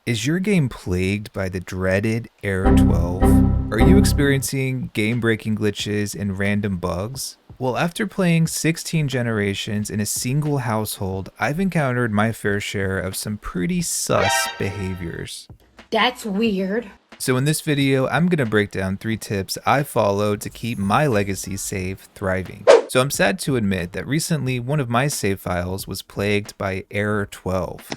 Is your game plagued by the dreaded Error 12? Are you experiencing game-breaking glitches and random bugs? Well, after playing 16 generations in a single household, I've encountered my fair share of some pretty sus behaviors. That's weird. So in this video, I'm going to break down 3 tips I followed to keep my legacy save thriving. So I'm sad to admit that recently one of my save files was plagued by Error 12.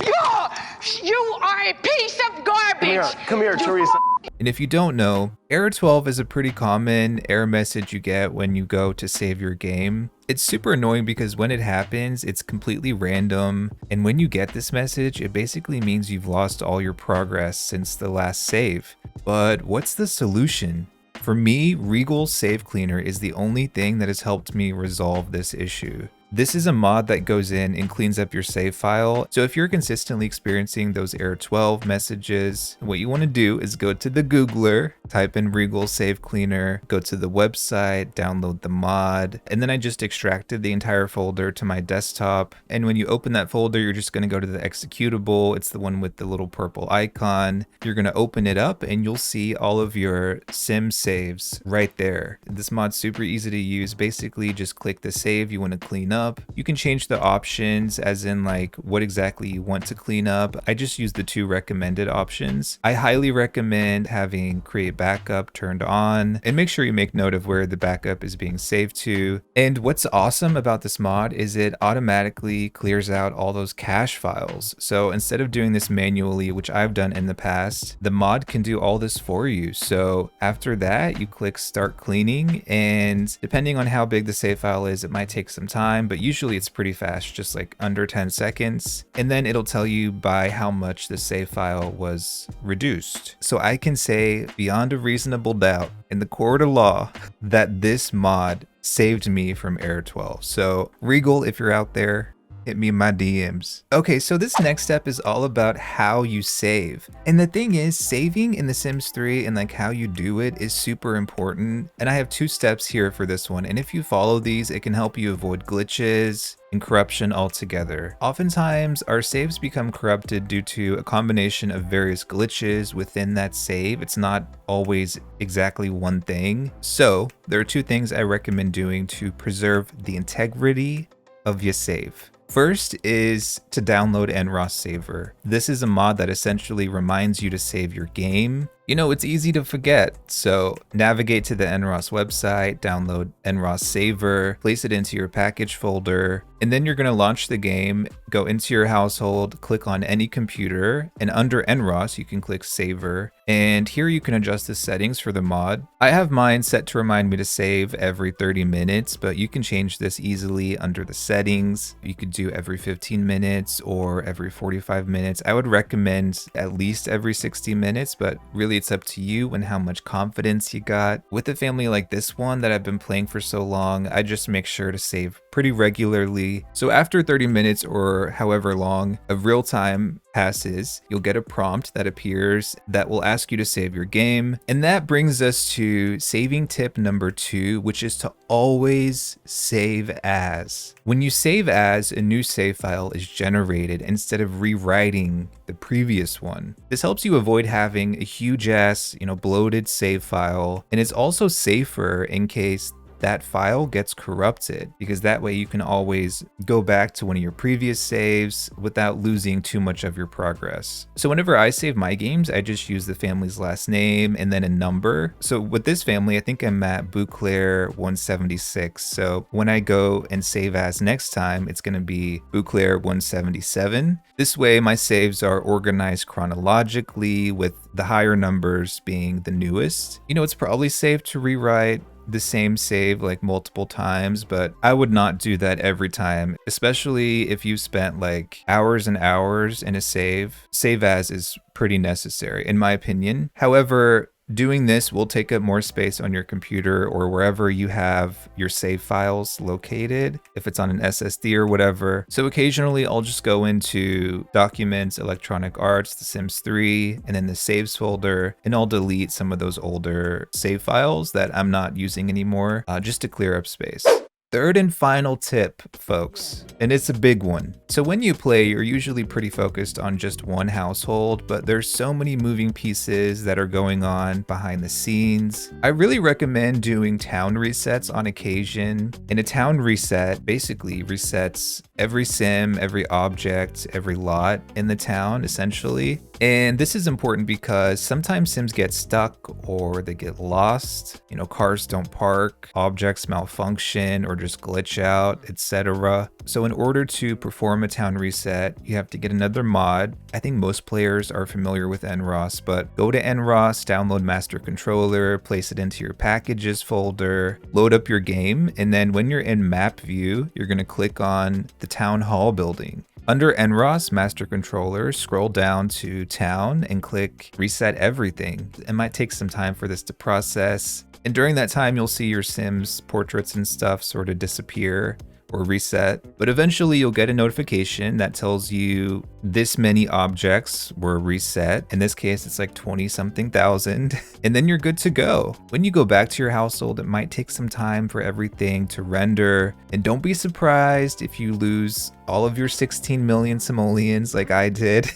You are a piece of garbage! Come here, Teresa. And if you don't know, Error 12 is a pretty common error message you get when you go to save your game. It's super annoying because when it happens, it's completely random. And when you get this message, it basically means you've lost all your progress since the last save. But what's the solution? For me, Regal Save Cleaner is the only thing that has helped me resolve this issue. This is a mod that goes in and cleans up your save file. So if you're consistently experiencing those error 12 messages, what you want to do is go to the Googler, type in Regal Save Cleaner, go to the website, download the mod, and then I just extracted the entire folder to my desktop. And when you open that folder, you're just going to go to the executable. It's the one with the little purple icon. You're going to open it up and you'll see all of your sim saves right there. This mod's super easy to use. Basically, just click the save you want to clean up. You can change the options as in like what exactly you want to clean up. I just use the 2 recommended options. I highly recommend having create backup turned on and make sure you make note of where the backup is being saved to. And what's awesome about this mod is it automatically clears out all those cache files. So instead of doing this manually, which I've done in the past, the mod can do all this for you. So after that, you click start cleaning, and depending on how big the save file is, it might take some time, but usually it's pretty fast, just like under 10 seconds. And then it'll tell you by how much the save file was reduced. So I can say beyond a reasonable doubt in the court of law that this mod saved me from Error 12. So Regal, if you're out there, hit me in my DMs. Okay, so this next step is all about how you save. And the thing is, saving in The Sims 3 and like how you do it is super important. And I have 2 steps here for this one. And if you follow these, it can help you avoid glitches and corruption altogether. Oftentimes, our saves become corrupted due to a combination of various glitches within that save. It's not always exactly one thing. So there are 2 things I recommend doing to preserve the integrity of your save. First is to download NROS Saver. This is a mod that essentially reminds you to save your game. You know, it's easy to forget, so navigate to the NROS website, download NROS Saver, place it into your package folder, and then you're going to launch the game, go into your household, click on any computer, and under NROS you can click Saver, and here you can adjust the settings for the mod. I have mine set to remind me to save every 30 minutes, but you can change this easily under the settings. You could do every 15 minutes or every 45 minutes. I would recommend at least every 60 minutes, but really it's up to you and how much confidence you got. With a family like this one that I've been playing for so long, I just make sure to save pretty regularly. So after 30 minutes or however long of real time passes, you'll get a prompt that appears that will ask you to save your game. And that brings us to saving tip number 2, which is to always save as. When you save as, a new save file is generated instead of rewriting the previous one. This helps you avoid having a huge ass, bloated save file. And it's also safer in case that file gets corrupted, because that way you can always go back to one of your previous saves without losing too much of your progress. So whenever I save my games, I just use the family's last name and then a number. So with this family, I think I'm at Bouclair 176. So when I go and save as next time, it's going to be Bouclair 177. This way my saves are organized chronologically, with the higher numbers being the newest. It's probably safe to rewrite the same save like multiple times, but I would not do that every time, especially if you spent like hours and hours in a save. Save as is pretty necessary in my opinion. However, doing this will take up more space on your computer or wherever you have your save files located, if it's on an SSD or whatever. So occasionally I'll just go into Documents, Electronic Arts, The Sims 3, and then the Saves folder, and I'll delete some of those older save files that I'm not using anymore, just to clear up space. Third and final tip, folks, and it's a big one. So when you play, you're usually pretty focused on just one household, but there's so many moving pieces that are going on behind the scenes. I really recommend doing town resets on occasion. And a town reset basically resets every sim, every object, every lot in the town, essentially. And this is important because sometimes sims get stuck or they get lost. You know, cars don't park, objects malfunction or just glitch out, etc. So in order to perform a town reset, you have to get another mod. I think most players are familiar with NROS, but go to NROS, download Master Controller, place it into your packages folder, load up your game, and then when you're in map view, you're going to click on the town hall building. Under NROS Master Controller, scroll down to Town and click Reset Everything. It might take some time for this to process. And during that time, you'll see your Sims portraits and stuff sort of disappear or reset, but eventually you'll get a notification that tells you this many objects were reset. In this case, it's like 20 something thousand, and then you're good to go. When you go back to your household, it might take some time for everything to render, and don't be surprised if you lose all of your 16 million simoleons like I did.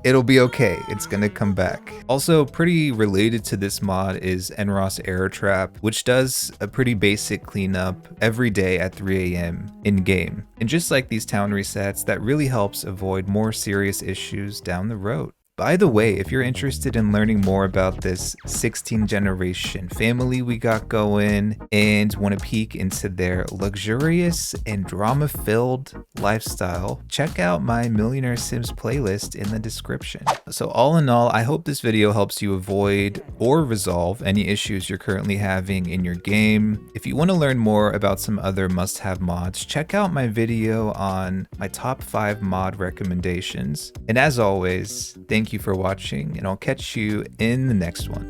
It'll be okay, it's gonna come back. Also, pretty related to this mod is NROS Error Trap, which does a pretty basic cleanup every day at 3 a.m. in game. And just like these town resets, that really helps avoid more serious issues down the road. By the way, if you're interested in learning more about this 16 generation family we got going and want to peek into their luxurious and drama-filled lifestyle, check out my Millionaire Sims playlist in the description. So all in all, I hope this video helps you avoid or resolve any issues you're currently having in your game. If you want to learn more about some other must-have mods, check out my video on my top 5 mod recommendations. And as always, thank you for watching, and I'll catch you in the next one.